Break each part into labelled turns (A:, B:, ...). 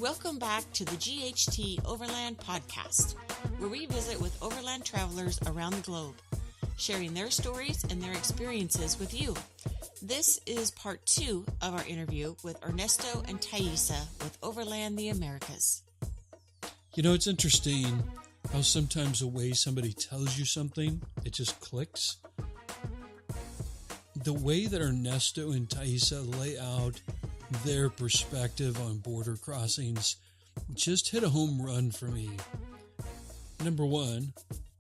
A: Welcome back to the GHT Overland Podcast, where we visit with overland travelers around the globe, sharing their stories and their experiences with you. This is part 2 of our interview with Ernesto and Taisa with Overland The Americas.
B: You know, it's interesting how sometimes the way somebody tells you something, it just clicks. The way that Ernesto and Taisa lay out their perspective on border crossings just hit a home run for me. Number one,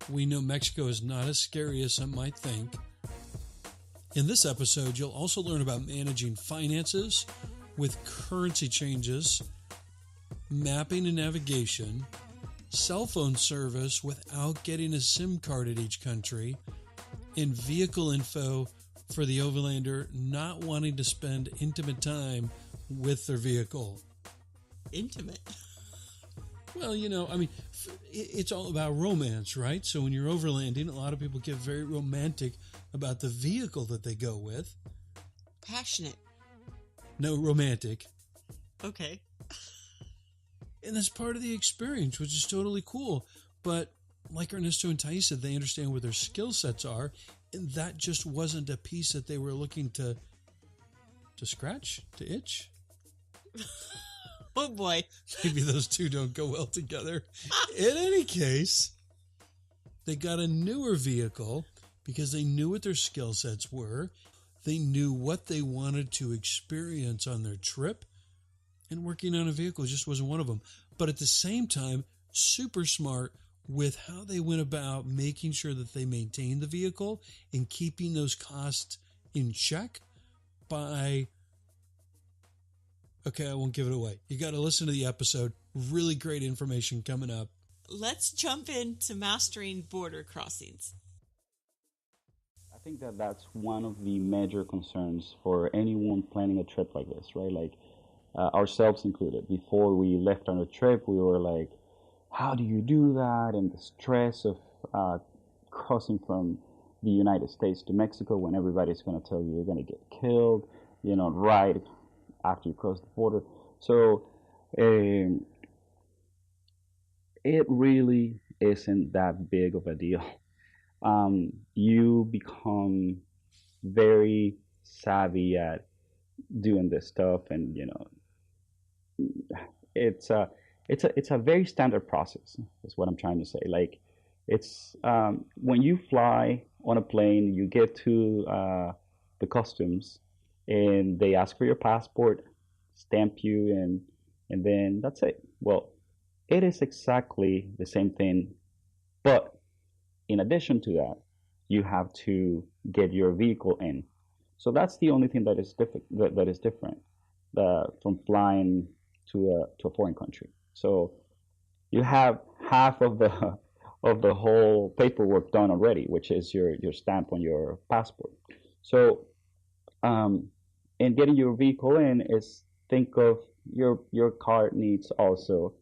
B: we know Mexico is not as scary as some might think. In this episode, you'll also learn about managing finances with currency changes, mapping and navigation, cell phone service without getting a SIM card at each country, and vehicle info for the overlander not wanting to spend intimate time with their vehicle.
A: Intimate?
B: Well, you know, I mean, it's all about romance, right? So when you're overlanding, a lot of people get very romantic about the vehicle that they go with.
A: Passionate.
B: No, romantic.
A: Okay.
B: And that's part of the experience, which is totally cool. But like Ernesto and Taisa, they understand where their skill sets are, and that just wasn't a piece that they were looking to scratch, to itch.
A: Oh boy.
B: Maybe those two don't go well together. In any case, they got a newer vehicle because they knew what their skill sets were. They knew what they wanted to experience on their trip, and working on a vehicle just wasn't one of them. But at the same time, super smart with how they went about making sure that they maintained the vehicle and keeping those costs in check by... Okay, I won't give it away. You got to listen to the episode. Really great information coming up.
A: Let's jump into mastering border crossings.
C: I think that that's one of the major concerns for anyone planning a trip like this, right? Like ourselves included. Before we left on a trip, we were like, how do you do that? And the stress of crossing from the United States to Mexico when everybody's going to tell you you're going to get killed, you know, right after you cross the border. So it really isn't that big of a deal. You become very savvy at doing this stuff, and you know, it's a very standard process, is what I'm trying to say. Like, it's when you fly on a plane, you get to the customs, and they ask for your passport, stamp you, and then that's it. Well, it is exactly the same thing, but in addition to that, you have to get your vehicle in. So that's the only thing that is different from flying to a foreign country. So you have half of the whole paperwork done already, which is your stamp on your passport. So and getting your vehicle in is, think of your car needs also.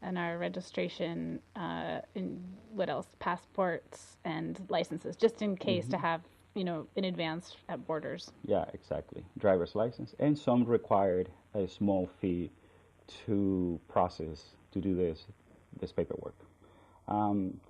D: And our registration, and what else? Passports and licenses, just in case to have, you know, in advance at borders.
C: Yeah, exactly. Driver's license. And some required a small fee to do this paperwork. And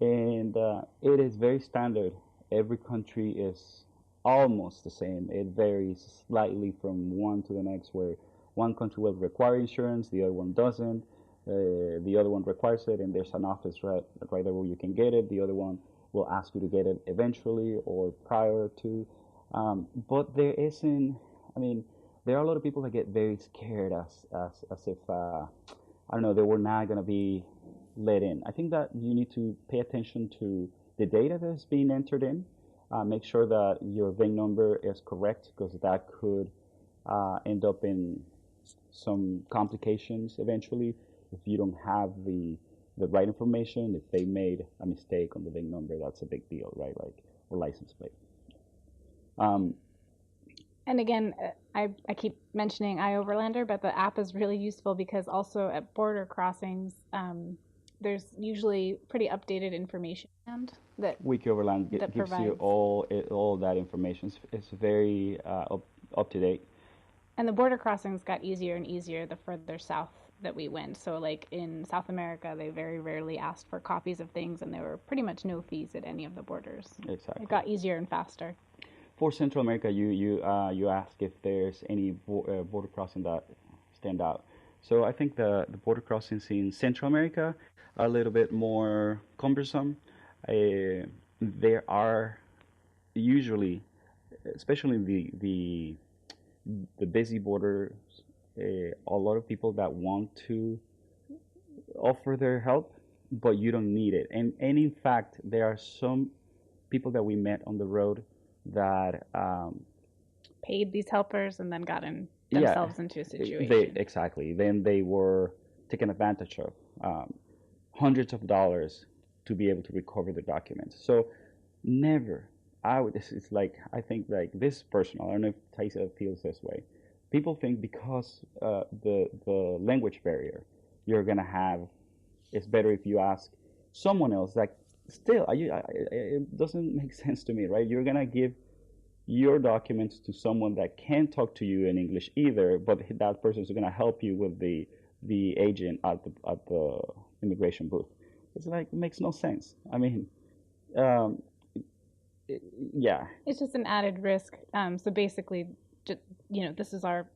C: it is very standard. Every country is almost the same. It varies slightly from one to the next, where one country will require insurance, the other one doesn't. The other one requires it, and there's an office right there where you can get it. The other one will ask you to get it eventually or prior to. But there isn't. I mean, there are a lot of people that get very scared as if I don't know, they were not going to be let in. I think that you need to pay attention to the data that is being entered in. Make sure that your VIN number is correct, because that could end up in some complications eventually if you don't have the right information. If they made a mistake on the VIN number, that's a big deal, right? Like, or license plate.
D: And again, I keep mentioning iOverlander, but the app is really useful because also at border crossings, there's usually pretty updated information that
C: Wiki Overland gives
D: provides
C: you all that information. It's very up to date.
D: And the border crossings got easier and easier the further south that we went. So like in South America, they very rarely asked for copies of things, and there were pretty much no fees at any of the borders.
C: Exactly.
D: It got easier and faster.
C: For Central America, you ask if there's any border crossing that stand out. So I think the border crossings in Central America are a little bit more cumbersome. There are usually, especially the busy borders, a lot of people that want to offer their help, but you don't need it. And in fact, there are some people that we met on the road that
D: paid these helpers and then got themselves into a situation.
C: Exactly. Then they were taken advantage of, hundreds of dollars to be able to recover the documents. So never. It's like, I think like this personal. I don't know if Taisa feels this way. People think because the language barrier you're gonna have, it's better if you ask someone else. Like still, it doesn't make sense to me, right? You're gonna give your documents to someone that can't talk to you in English either, but that person is gonna help you with the agent at the immigration booth. It's like, it makes no sense. I mean, yeah.
D: It's just an added risk. So basically, this is our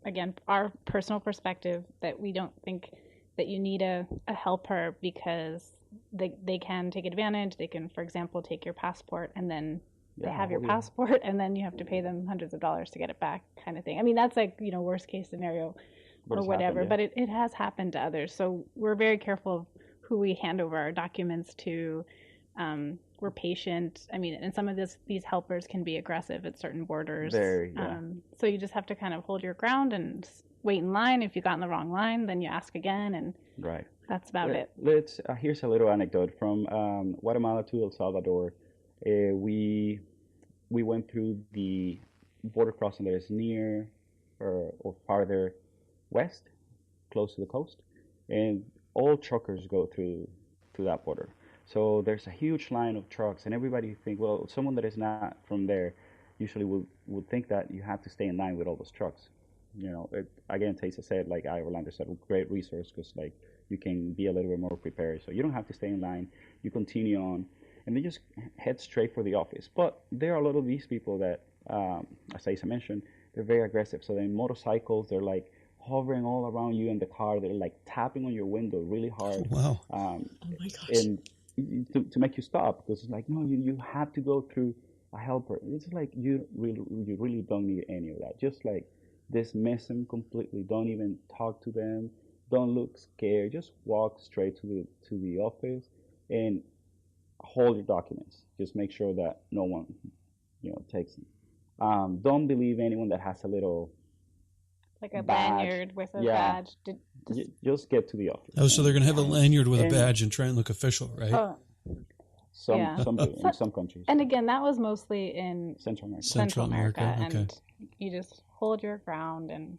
D: personal perspective, that we don't think that you need a helper because they can take advantage. They can, for example, take your passport, and then they have your passport, and then you have to pay them hundreds of dollars to get it back, kind of thing. I mean, that's like, worst case scenario or whatever, but it has happened to others. So we're very careful of who we hand over our documents to. We're patient. I mean, and some of these helpers can be aggressive at certain borders. So you just have to kind of hold your ground and wait in line. If you got in the wrong line, then you ask again, and that's about it.
C: Here's a little anecdote from Guatemala to El Salvador. We went through the border crossing that is near or farther west, close to the coast, and all truckers go through that border. So there's a huge line of trucks, and everybody think, well, someone that is not from there usually would think that you have to stay in line with all those trucks. Again, Taisa said, like, Overlanders are a great resource because, like, you can be a little bit more prepared. So you don't have to stay in line. You continue on, and they just head straight for the office. But there are a lot of these people that, as Taisa mentioned, they're very aggressive. So in motorcycles, they're like hovering all around you in the car. They're like tapping on your window really hard.
B: Oh, wow.
A: Oh my gosh.
C: And to make you stop, because it's like, no, you have to go through a helper. It's like you really don't need any of that. Just like dismiss them completely. Don't even talk to them. Don't look scared. Just walk straight to the office and hold your documents. Just make sure that no one takes them. Don't believe anyone that has a little
D: like a
C: badge.
D: lanyard with a badge.
C: Just get to the office.
B: Oh, so they're going to have a lanyard with a badge and try and look official, right?
C: Some do, in some countries.
D: And again, that was mostly in
C: Central America.
D: And you just hold your ground and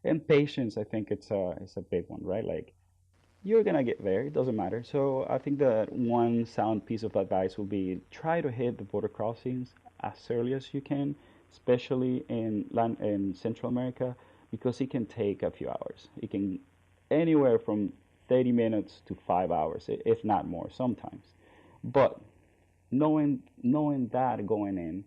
C: and patience. I think it's a big one, right? Like, you're gonna get there. It doesn't matter. So I think that one sound piece of advice would be try to hit the border crossings as early as you can, especially in Central America, because it can take a few hours. It can anywhere from 30 minutes to 5 hours, if not more sometimes. But knowing that going in,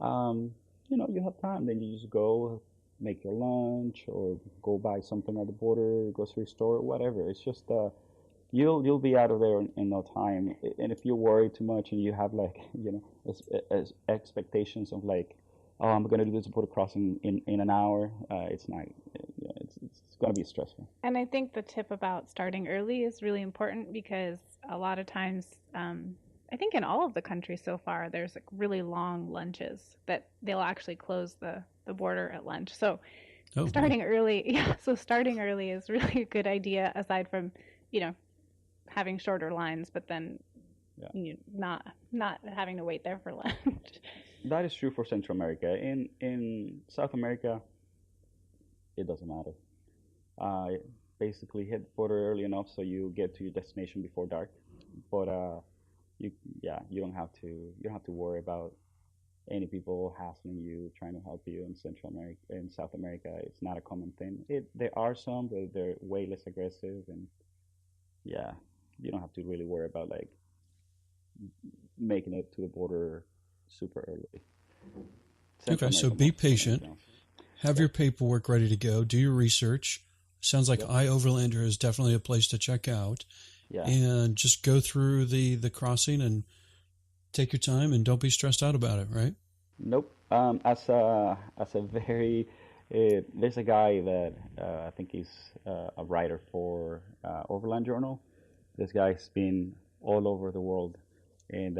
C: you have time. Then you just go make your lunch or go buy something at the border, grocery store, whatever. It's just you'll be out of there in no time. And if you worry too much and you have like expectations of like, oh, I'm gonna do this border crossing in an hour, it's not. It's gonna be stressful.
D: And I think the tip about starting early is really important, because a lot of times, I think in all of the countries so far, there's like really long lunches that they'll actually close the border at lunch. So starting early is really a good idea, aside from, having shorter lines, but then not having to wait there for lunch.
C: That is true for Central America. In South America, it doesn't matter. Basically hit the border early enough so you get to your destination before dark. But you don't have to worry about any people hassling you, trying to help you in Central America, in South America. It's not a common thing. There are some, but they're way less aggressive, and yeah, you don't have to really worry about like making it to the border super early. Central
B: Okay, so
C: America
B: be
C: more than
B: patient.
C: anything else.
B: Have your paperwork ready to go. Do your research. Sounds like iOverlander is definitely a place to check out.
C: Yeah.
B: And just go through the crossing and take your time and don't be stressed out about it, right?
C: Nope. As a very there's a guy that I think he's a writer for Overland Journal. This guy's been all over the world, and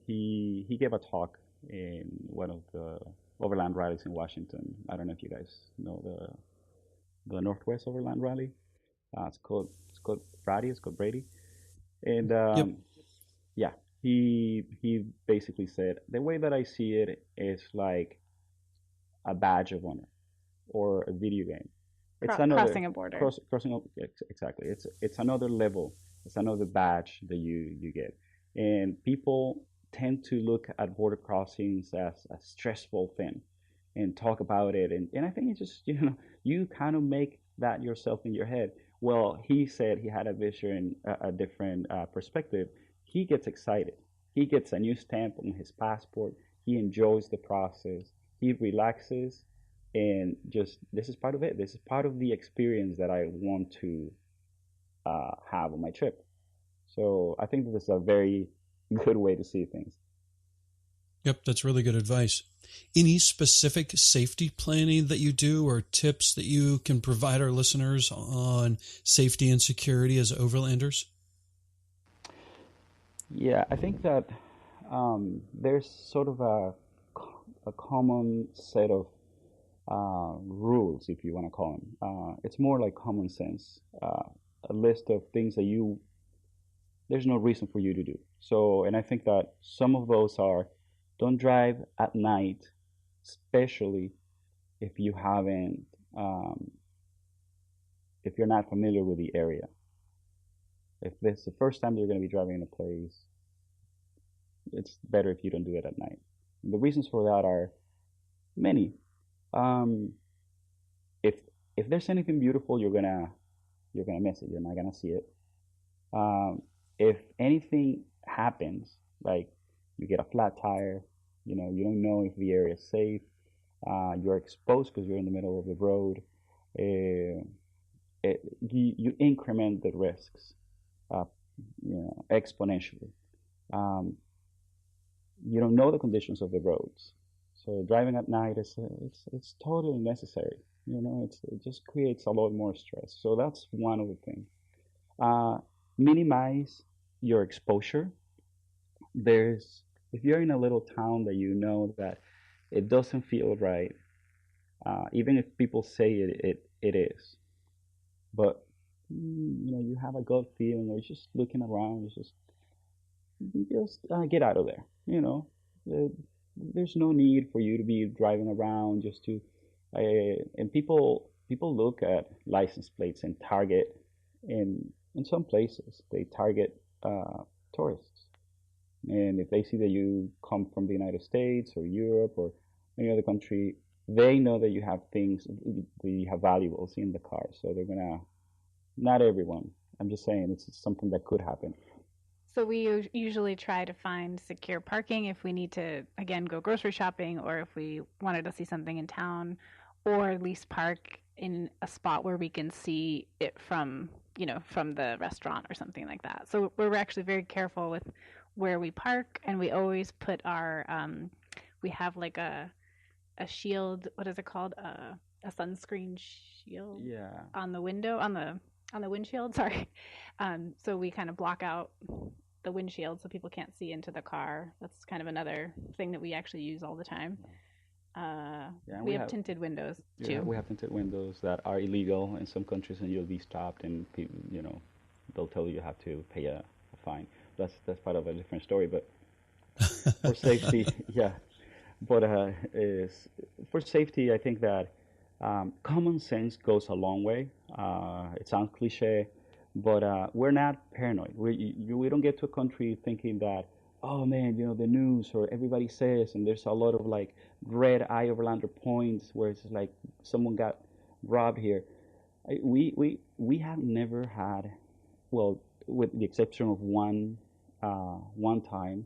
C: he gave a talk in one of the Overland rallies in Washington. I don't know if you guys know the Northwest Overland Rally. It's called Brady, and
B: Yep.
C: yeah, he basically said the way that I see it is like a badge of honor or a video game. It's
D: Crossing a border.
C: Exactly. It's another level. It's another badge that you get, and people tend to look at border crossings as a stressful thing and talk about it, and I think it's just you kind of make that yourself in your head. Well, he said he had a different perspective. He gets excited. He gets a new stamp on his passport. He enjoys the process. He relaxes, and just this is part of it. This is part of the experience that I want to have on my trip. So I think this is a very good way to see things.
B: Yep, that's really good advice. Any specific safety planning that you do or tips that you can provide our listeners on safety and security as overlanders?
C: Yeah, I think that there's sort of a common set of rules, if you want to call them. It's more like common sense, a list of things that there's no reason for you to do. So, and I think that some of those are, don't drive at night, especially if you haven't, if you're not familiar with the area. If this is the first time you're going to be driving in a place, it's better if you don't do it at night. And the reasons for that are many. If there's anything beautiful, you're gonna miss it. You're not gonna see it. If anything happens, like you get a flat tire, you don't know if the area is safe. You're exposed because you're in the middle of the road. You increment the risks, exponentially. You don't know the conditions of the roads, so driving at night it's totally necessary. It just creates a lot more stress. So that's one of the things. Minimize your exposure. If you're in a little town that you know that it doesn't feel right, even if people say it is, but you have a gut feeling, or you're just looking around, just get out of there. There's no need for you to be driving around just to. And people look at license plates and target, in some places they target tourists. And if they see that you come from the United States or Europe or any other country, they know that you have things, that you have valuables in the car. So they're gonna. Not everyone. I'm just saying it's something that could happen.
D: So we usually try to find secure parking if we need to, again, go grocery shopping, or if we wanted to see something in town, or at least park in a spot where we can see it from the restaurant or something like that. So we're actually very careful with where we park, and we always put our, we have like a shield, what is it called? A sunscreen shield.
C: Yeah.
D: On the window, on the windshield, sorry. So we kind of block out the windshield so people can't see into the car. That's kind of another thing that we actually use all the time. We have tinted windows too.
C: Yeah, we have tinted windows that are illegal in some countries, and you'll be stopped, and people, they'll tell you have to pay a fine. That's part of a different story, but for safety, yeah. But for safety, I think that common sense goes a long way. It sounds cliche, but we're not paranoid. We don't get to a country thinking that oh man, the news or everybody says, and there's a lot of like red eye overlander points where it's like someone got robbed here. We have never had, well, with the exception of one time.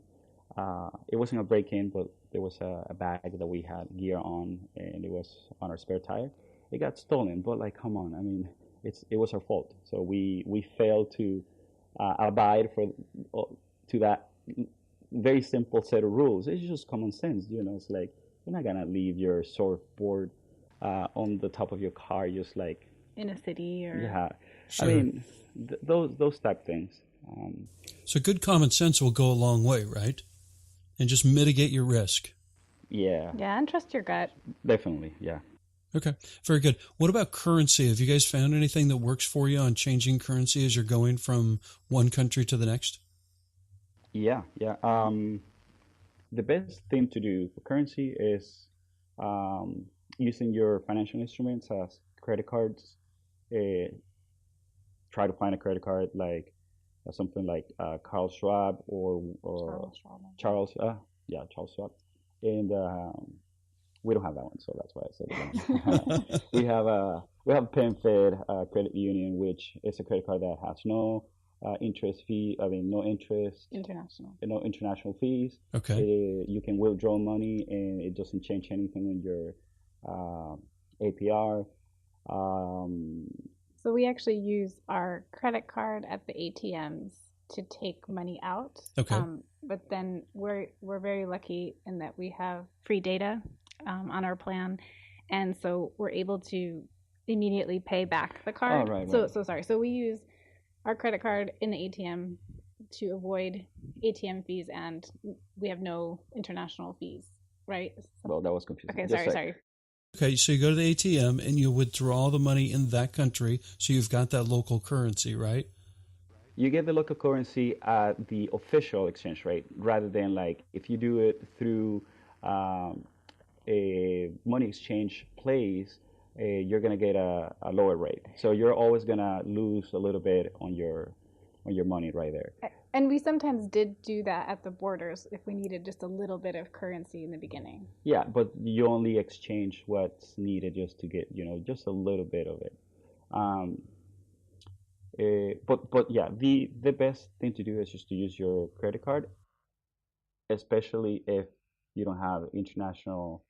C: It wasn't a break-in, but there was a bag that we had gear on, and it was on our spare tire. It got stolen, but like, come on, I mean, it was our fault. So we failed to abide to that very simple set of rules. It's just common sense, It's like you're not gonna leave your surfboard on the top of your car, just like
D: in a city or
C: yeah.
B: Sure.
C: I mean, those type things.
B: So good common sense will go a long way, right? And just mitigate your risk.
C: Yeah.
D: Yeah, and trust your gut.
C: Definitely, yeah.
B: Okay, very good. What about currency? Have you guys found anything that works for you on changing currency as you're going from one country to the next?
C: Yeah. The best thing to do for currency is using your financial instruments as credit cards. Try to find a credit card like something like Carl Schwab or Charles Schwab, and we don't have that one, so that's why I said it. we have PenFed credit union, which is a credit card that has no interest fee. I mean, no interest, no international fees.
B: Okay.
C: You can withdraw money, and it doesn't change anything in your APR.
D: So we actually use our credit card at the ATMs to take money out.
B: Okay.
D: But then we're very lucky in that we have free data on our plan, and so we're able to immediately pay back the card.
C: Oh, right.
D: So sorry. So we use our credit card in the ATM to avoid ATM fees, and we have no international fees, right?
C: Well, that was confusing.
D: Okay, sorry.
B: Okay, so you go to the ATM and you withdraw the money in that country, so you've got that local currency, right?
C: You get the local currency at the official exchange rate, rather than like if you do it through a money exchange place, you're gonna get a lower rate. So you're always gonna lose a little bit on your money right there.
D: And we sometimes did do that at the borders if we needed just a little bit of currency in the beginning.
C: Yeah, but you only exchange what's needed just to get, just a little bit of it. But yeah, the best thing to do is just to use your credit card, especially if you don't have international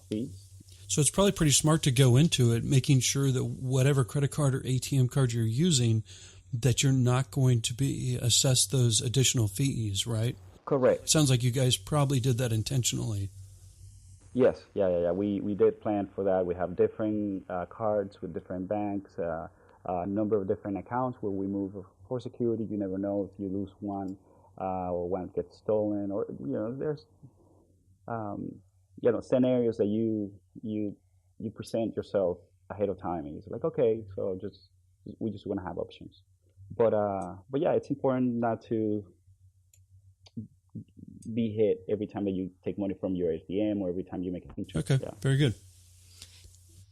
C: fees.
B: So it's probably pretty smart to go into it making sure that whatever credit card or ATM card you're using, that you're not going to be assessed those additional fees, right?
C: Correct.
B: It sounds like you guys probably did that intentionally.
C: Yes, yeah. We did plan for that. We have different cards with different banks, a number of different accounts where we move for security. You never know if you lose one or one gets stolen, or there's scenarios that you present yourself ahead of time, and it's like, okay, so we just want to have options. But yeah, it's important not to be hit every time that you take money from your ATM or every time you make a interest.
B: Okay, very good.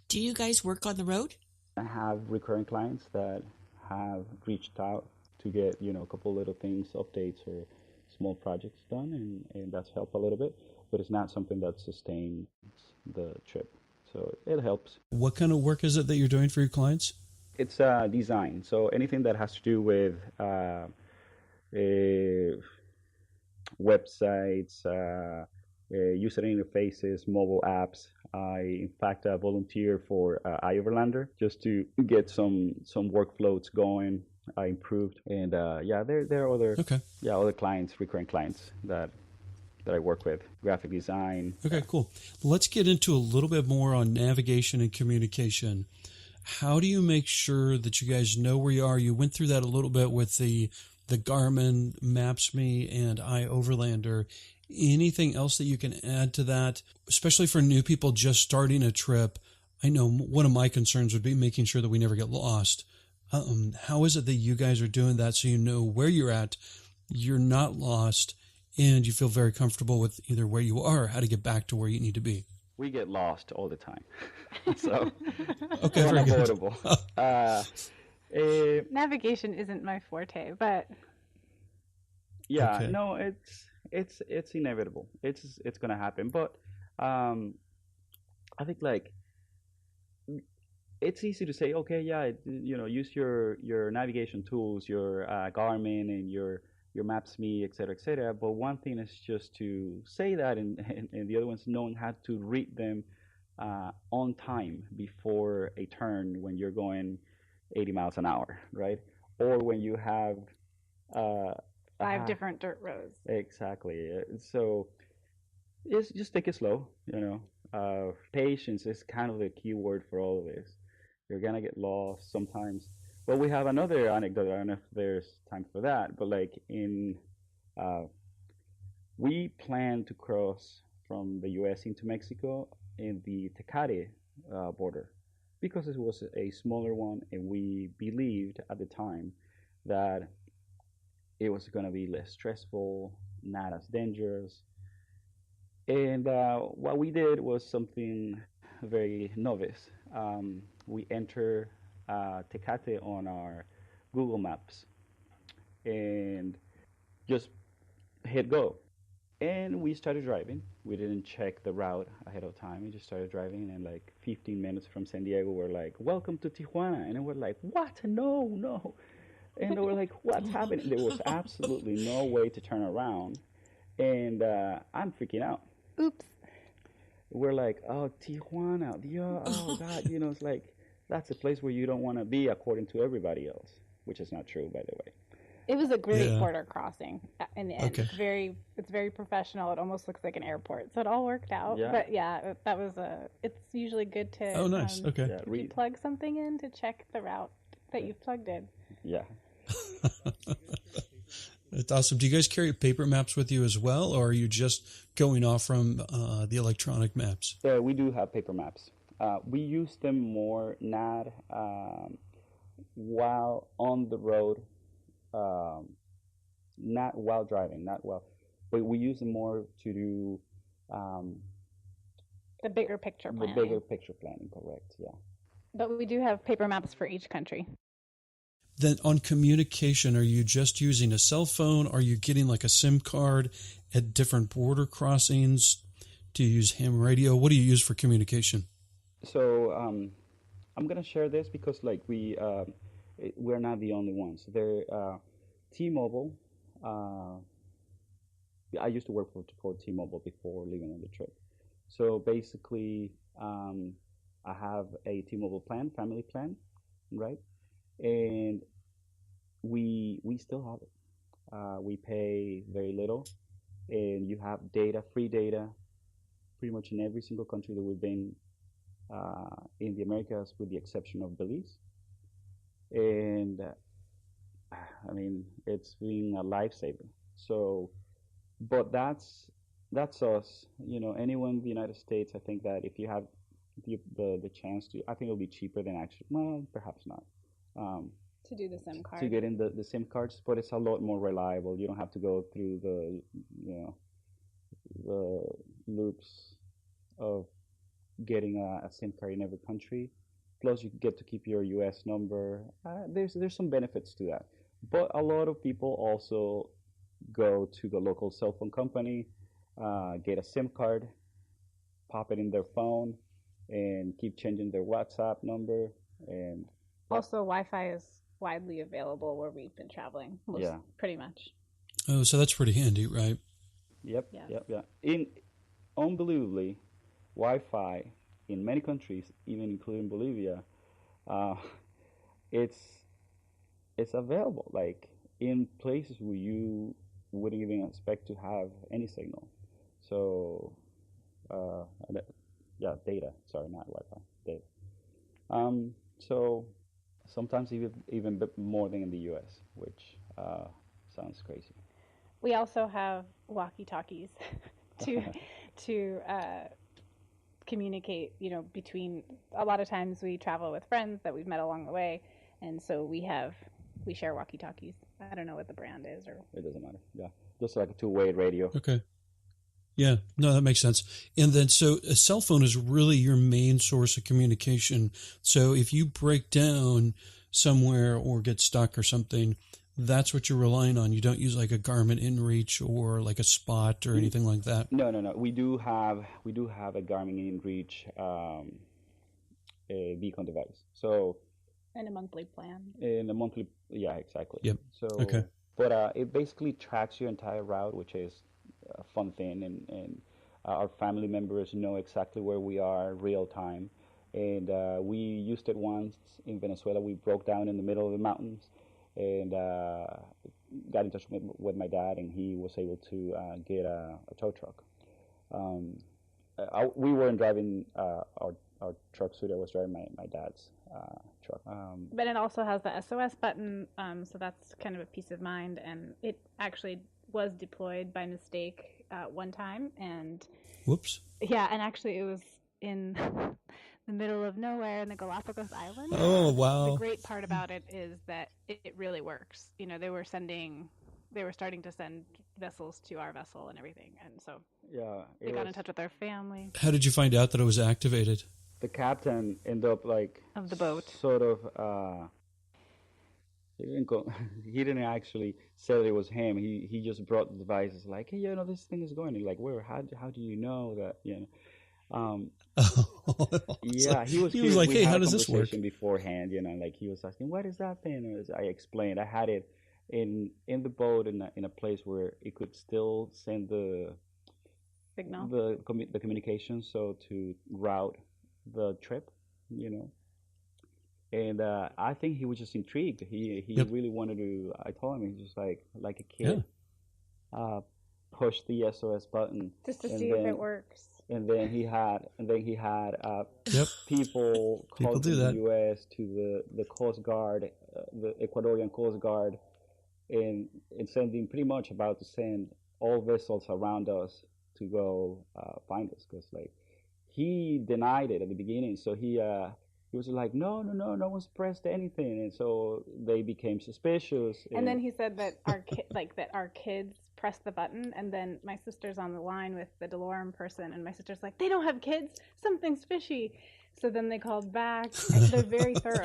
A: Do you guys work on the road?
C: I have recurring clients that have reached out to get, a couple little things, updates or small projects done, and that's helped a little bit, but it's not something that sustains the trip. So it helps.
B: What kind of work is it that you're doing for your clients?
C: It's design. So anything that has to do with websites, user interfaces, mobile apps. I, in fact, volunteer for iOverlander just to get some workflows going, improved. And there are other clients, recurring clients that I work with, graphic design.
B: Okay, cool. Let's get into a little bit more on navigation and communication. How do you make sure that you guys know where you are? You went through that a little bit with the Garmin, Maps.me, and iOverlander. Anything else that you can add to that, especially for new people just starting a trip? I know one of my concerns would be making sure that we never get lost. How is it that you guys are doing that so you know where you're at, you're not lost, and you feel very comfortable with either where you are or how to get back to where you need to be?
C: We get lost all the time. So
B: okay, very
C: unavoidable.
D: Navigation isn't my forte, but
C: Yeah,
B: Okay.
C: no, it's inevitable. It's gonna happen. But I think like it's easy to say, okay, yeah, use your navigation tools, your Garmin and your Maps.me, et cetera, et cetera. But one thing is just to say that, and the other one's knowing how to read them on time before a turn when you're going 80 miles an hour, right? Or when you have
D: Five different dirt roads.
C: exactly. So it's just take it slow, patience is kind of the key word for all of this. You're gonna get lost sometimes. Well, we have another anecdote. I don't know if there's time for that, but like uh, we plan to cross from the U.S. into Mexico in the Tecate border because it was a smaller one, and we believed at the time that it was going to be less stressful, not as dangerous. And what we did was something very novice. We enter Tecate on our Google Maps and just hit go. And we started driving. We didn't check the route ahead of time. We just started driving, and like 15 minutes from San Diego, we're like, "Welcome to Tijuana," and we're like, "What? No, no!" And we're like, "What's happening?" There was absolutely no way to turn around, and I'm freaking out.
D: Oops.
C: We're like, "Oh, Tijuana, yeah, oh God," it's like that's a place where you don't want to be according to everybody else, which is not true, by the way.
D: It was a great border crossing in the end.
B: Okay.
D: It's very professional. It almost looks like an airport, so it all worked out.
C: Yeah.
D: But yeah, that was it's usually good to.
B: Oh, nice. Okay.
C: Yeah,
D: you plug something in to check the route that you've plugged in.
C: Yeah.
B: That's awesome. Do you guys carry paper maps with you as well, or are you just going off from the electronic maps?
C: Yeah, we do have paper maps. We use them more not while on the road, not while driving, but we use them more to do
D: the bigger picture planning.
C: The bigger picture planning, correct? Yeah.
D: But we do have paper maps for each country.
B: Then on communication, are you just using a cell phone? Are you getting like a SIM card at different border crossings? Do you use ham radio? What do you use for communication?
C: So I'm gonna share this because like we're not the only ones. T-Mobile. I used to work for T-Mobile before leaving on the trip. So basically, I have a T-Mobile plan, family plan, right? And we still have it. We pay very little, and you have free data, pretty much in every single country that we've been in the Americas, with the exception of Belize. And I mean, it's been a lifesaver. So, but that's us. Anyone in the United States, I think that if you have the chance to, I think it'll be cheaper than actually, well, perhaps not.
D: To do the SIM card.
C: To get in the SIM cards, but it's a lot more reliable. You don't have to go through the loops of getting a SIM card in every country. Plus, you get to keep your U.S. number. There's some benefits to that, but a lot of people also go to the local cell phone company, get a SIM card, pop it in their phone, and keep changing their WhatsApp number. And
D: also, Wi-Fi is widely available where we've been traveling. Pretty much.
B: Oh, so that's pretty handy, right?
C: Yep. Unbelievably, Wi-Fi in many countries, even including Bolivia, it's available. Like in places where you wouldn't even expect to have any signal. So, data. Sorry, not Wi-Fi. Data. So sometimes even more than in the U.S., which sounds crazy.
D: We also have walkie-talkies to communicate. Between a lot of times we travel with friends that we've met along the way, and so we share walkie-talkies. I don't know what the brand is, or
C: it doesn't matter. Yeah, just like a two-way radio.
B: Okay. Yeah, no, that makes sense. And then, so a cell phone is really your main source of communication. So if you break down somewhere or get stuck or something, that's what you're relying on. You don't use like a Garmin InReach or like a Spot or anything like that.
C: No. We do have a Garmin InReach a beacon device. So
D: And a monthly plan.
C: in a monthly, yeah, exactly.
B: Yep.
C: So,
B: Okay.
C: but it basically tracks your entire route, which is a fun thing, and our family members know exactly where we are real time. And we used it once in Venezuela. We broke down in the middle of the mountains, and got in touch with my dad, and he was able to get a tow truck. We weren't driving our truck suit. I was driving my dad's truck.
D: But it also has the SOS button, so that's kind of a peace of mind. And it actually was deployed by mistake one time, and
B: Whoops.
D: yeah, and actually it was in the middle of nowhere in the Galapagos Islands.
B: Oh, wow.
D: The great part about it is that it really works. You know, they were starting to send vessels to our vessel and everything, and so
C: Yeah,
D: they got in touch with their family
B: How did you find out that it was activated?
C: the captain ended up like
D: of the boat.
C: sort of he didn't actually say that it was him. He just brought the devices like, hey, this thing is going. Like, where? How do you know that? Yeah, he was
B: like,
C: we
B: hey,
C: had
B: how
C: a
B: does this work?
C: conversation beforehand, like he was asking, what is that thing? And I explained I had it in the boat in a place where it could still send the
D: Signal.
C: the communication, so to route the trip, and I think he was just intrigued. He
B: Yep.
C: really wanted to. I told him, he's just like a kid, push the SOS button
D: Just to
C: and
D: see if
C: then-
D: it works.
C: and then he had
B: Yep.
C: people
B: People
C: called
B: do
C: to
B: that.
C: the U.S. to the Coast Guard, the Ecuadorian Coast Guard, and sending pretty much about to send all vessels around us to go find us, because like he denied it at the beginning, so he was like, no one's pressed anything, and so they became suspicious.
D: And then he said that our kids pressed the button, and then my sister's on the line with the DeLorme person, and my sister's like, they don't have kids, something's fishy. So then they called back. And they're very thorough,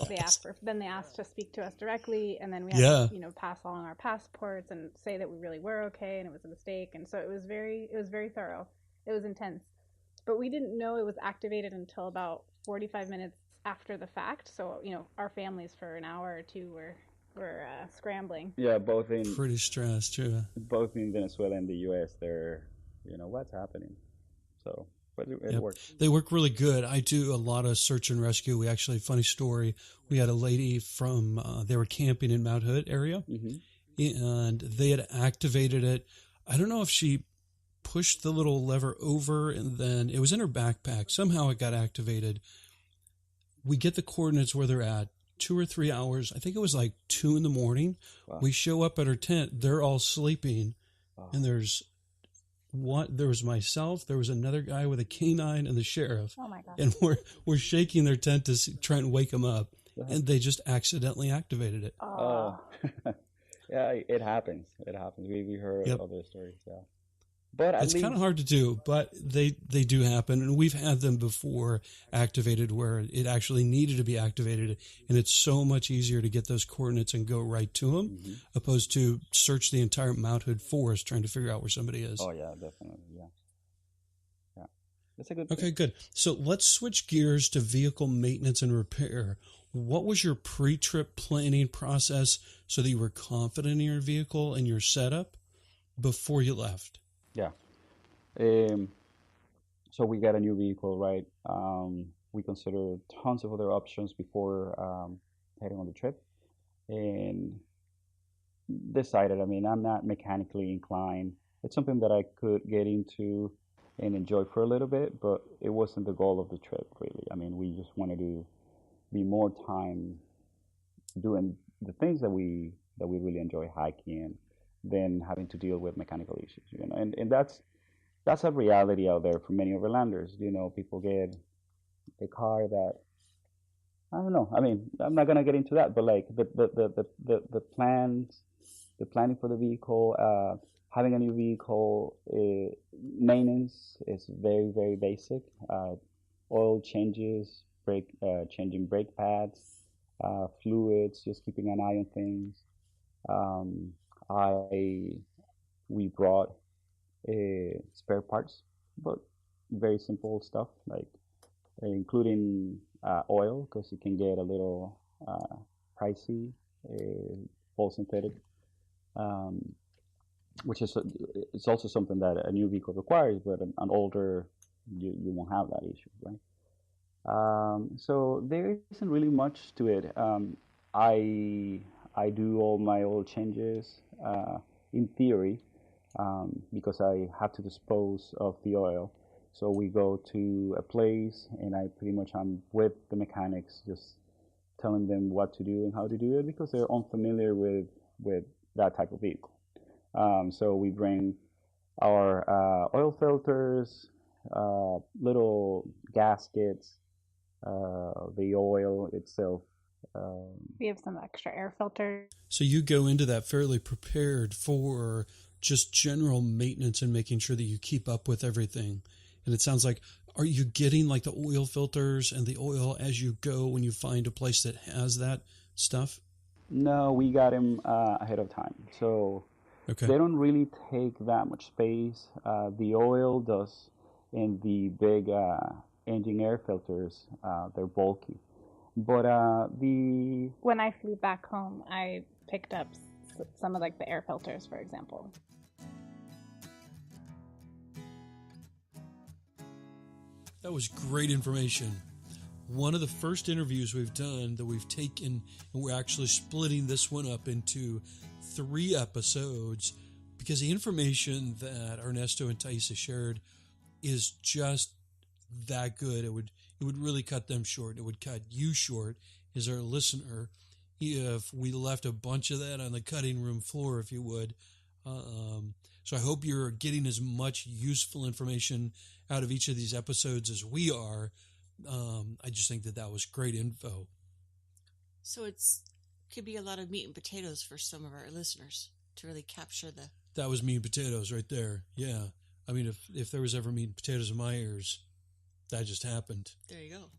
D: They asked to speak to us directly, and then we had to, pass along our passports and say that we really were okay and it was a mistake. And so it was very thorough. It was intense, but we didn't know it was activated until about 45 minutes after the fact. So our families for an hour or two were scrambling.
C: Yeah, both in
B: Pretty stressed, yeah.
C: both in Venezuela and the U.S. They're what's happening. So, but it works.
B: They work really good. I do a lot of search and rescue. We actually, funny story, we had a lady from, they were camping in Mount Hood area, and they had activated it. I don't know if she pushed the little lever over, and then it was in her backpack. Somehow it got activated. We get the coordinates where they're at. 2 or 3 hours. I think it was like 2 a.m.
C: Wow.
B: We show up at her tent. They're all sleeping,
C: Wow.
B: and there was myself. There was another guy with a canine and the sheriff.
D: Oh my God.
B: And we're shaking their tent to try and wake them up, and they just accidentally activated it.
C: Oh, yeah, it happens. We heard
B: Yep.
C: other stories. Yeah, but at
B: It's
C: least
B: kind of hard to do, but they do happen, and we've had them before activated where it actually needed to be activated, and it's so much easier to get those coordinates and go right to them, opposed to search the entire Mount Hood forest trying to figure out where somebody is.
C: Oh yeah, definitely. Yeah. That's a good.
B: Okay,
C: thing.
B: good. So let's switch gears to vehicle maintenance and repair. What was your pre-trip planning process so that you were confident in your vehicle and your setup before you left?
C: Yeah. So we got a new vehicle, right? We considered tons of other options before heading on the trip, and decided, I'm not mechanically inclined. It's something that I could get into and enjoy for a little bit, but it wasn't the goal of the trip, really. We just wanted to be more time doing the things that we really enjoy, hiking, than having to deal with mechanical issues, and that's a reality out there for many overlanders. People get a car that, I don't know. I'm not gonna get into that, but like the planning for the vehicle, having a new vehicle, maintenance is very, very basic. Oil changes, changing brake pads, fluids, just keeping an eye on things. Um, we brought spare parts, but very simple stuff like including oil because it can get a little pricey, full synthetic, um, which is it's also something that a new vehicle requires, but an older you won't have that issue, right? So there isn't really much to it. I I do all my oil changes in theory because I have to dispose of the oil. So we go to a place, and I pretty much am with the mechanics, just telling them what to do and how to do it because they're unfamiliar with that type of vehicle. So we bring our oil filters, little gaskets, the oil itself.
D: We have some extra air filters.
B: So you go into that fairly prepared for just general maintenance and making sure that you keep up with everything. And it sounds like, are you getting like the oil filters and the oil as you go when you find a place that has that stuff?
C: No, we got them ahead of time. So
B: Okay.
C: they don't really take that much space. The oil does, and the big engine air filters, they're bulky. But
D: When I flew back home, I picked up some of like the air filters, for example.
B: That was great information. One of the first interviews we've done that we've taken, and we're actually splitting this one up into 3 episodes because the information that Ernesto and Taisa shared is just that good. It would really cut them short. It would cut you short as our listener if we left a bunch of that on the cutting room floor, if you would. So I hope you're getting as much useful information out of each of these episodes as we are. I just think that was great info.
A: So could be a lot of meat and potatoes for some of our listeners to really capture the...
B: That was meat and potatoes right there. Yeah. I mean, if there was ever meat and potatoes in my ears, that just happened.
A: There you go.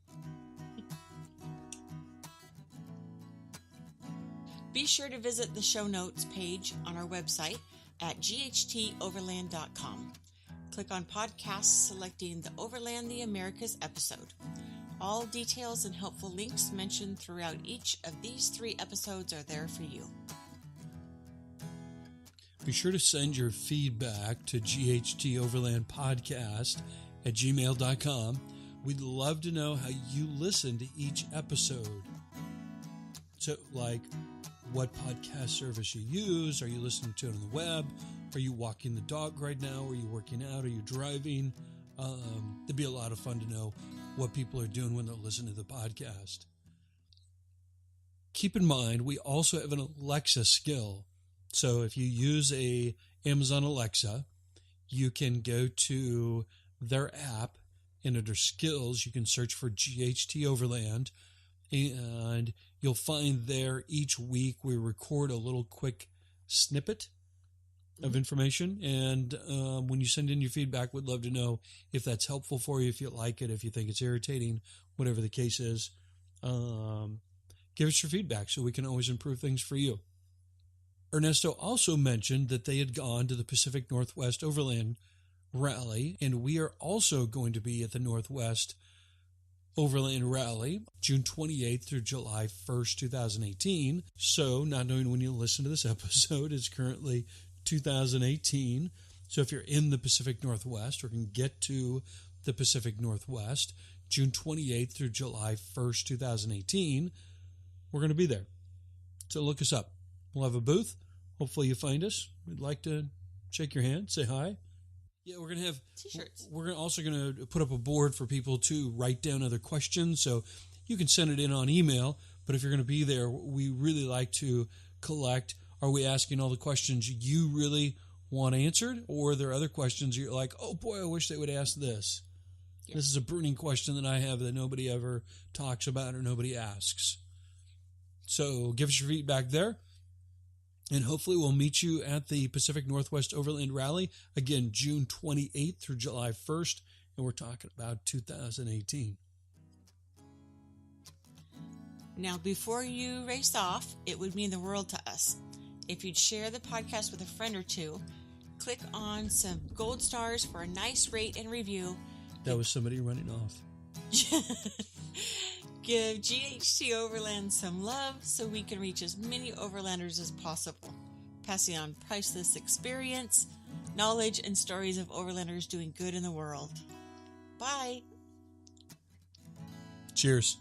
A: Be sure to visit the show notes page on our website at GHTOverland.com. Click on podcasts, selecting the Overland The Americas episode. All details and helpful links mentioned throughout each of these 3 episodes are there for you.
B: Be sure to send your feedback to GHT Overland Podcast at gmail.com. We'd love to know how you listen to each episode. So, like, what podcast service you use. Are you listening to it on the web? Are you walking the dog right now? Are you working out? Are you driving? It'd be a lot of fun to know what people are doing when they're listening to the podcast. Keep in mind, we also have an Alexa skill. So if you use a Amazon Alexa, you can go to their app, and under skills, you can search for GHT Overland, and you'll find there each week we record a little quick snippet of information. And when you send in your feedback, we'd love to know if that's helpful for you, if you like it, if you think it's irritating, whatever the case is. Give us your feedback so we can always improve things for you. Ernesto also mentioned that they had gone to the Pacific Northwest Overland Rally, and we are also going to be at the Northwest Overland Rally, June 28th through July 1st, 2018. So, not knowing when you listen to this episode, it's currently 2018. So, if you're in the Pacific Northwest or can get to the Pacific Northwest, June 28th through July 1st, 2018, we're going to be there. So, look us up. We'll have a booth. Hopefully, you find us. We'd like to shake your hand, say hi. Yeah, we're going to have T-shirts. We're also going to put up a board for people to write down other questions. So you can send it in on email. But if you're going to be there, we really like to collect. Are we asking all the questions you really want answered? Or are there other questions you're like, oh boy, I wish they would ask this. Yeah. This is a burning question that I have that nobody ever talks about or nobody asks. So give us your feedback there. And hopefully we'll meet you at the Pacific Northwest Overland Rally, again, June 28th through July 1st, and we're talking about 2018.
A: Now, before you race off, it would mean the world to us. If you'd share the podcast with a friend or two, click on some gold stars for a nice rate and review.
B: That was somebody running off.
A: Give GHT Overland some love so we can reach as many overlanders as possible, passing on priceless experience, knowledge, and stories of overlanders doing good in the world. Bye!
B: Cheers.